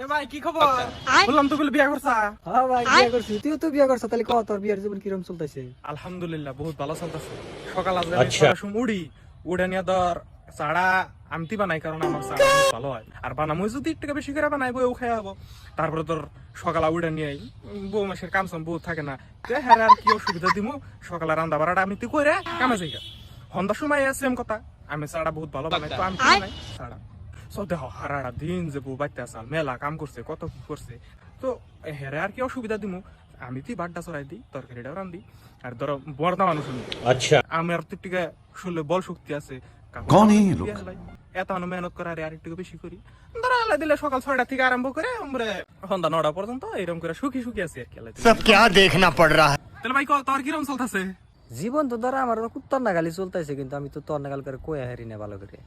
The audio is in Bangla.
এ ভাই কি খবর? বললাম তো বলে বিয়া করছা? হ্যাঁ ভাই বিয়ে করছি, তুইও তো বিয়ে করছ, তাহলে কত তোর বিয়ের জীবন কিরকম চলতেছে? আলহামদুলিল্লাহ বহুত ভালো চলতেছে। সকাল আজ উড়ি উড়ে নিয়ে ধর চাড়া আমতি বানাই, কারণ আমার চাড়া বহুত ভালো হয়। আর বানামো যদি একটু বেশি করে বানাই বউ খাই হবো। তারপরে তোর সকালে উড়ে নিয়ে বউ মাসের কাম সাম বহুত থাকে না, হ্যাঁ আর কি অসুবিধা দিমু। সকালে রান্না বাড়াটা আমি তুই করে কামে যাই। সন্ধ্যার সময় সেম কথা, আমি চাড়া বহুত ভালো বানাই, তো আমি বানাই চাড়া। সব দেখো হারাটা দিন যে বউ বাড়তে আসাল মেলা কাম করছে, কত কি করছে, তো হেরে আর কি অসুবিধা দিমু। আমি তুই বাড্ডা চড়াই দিই, তরকারিটাও রান্ধি। আর ধরো বর্দা মানুষ আচ্ছা আমার তো টিকা শুনলে বল শক্তি আছে। এত মেহনত করে আর একটু বেশি করি। ধরো আল্লাহ দিলে সকাল 6টা থেকে আরম্ভ করে আমরা সন্ধ্যা 9টা পর্যন্ত এরকম করে সুখী সুখী আছি আর কি। সব क्या देखना पड़ रहा है। তাহলে ভাই তোর কিরকম চলতেছে? জীবন তো ধর আমার কুত্তর নাগালি চলতেছে, কিন্তু আমি তো তোর নাগাল করে কয়ে হারি না ভালো করে।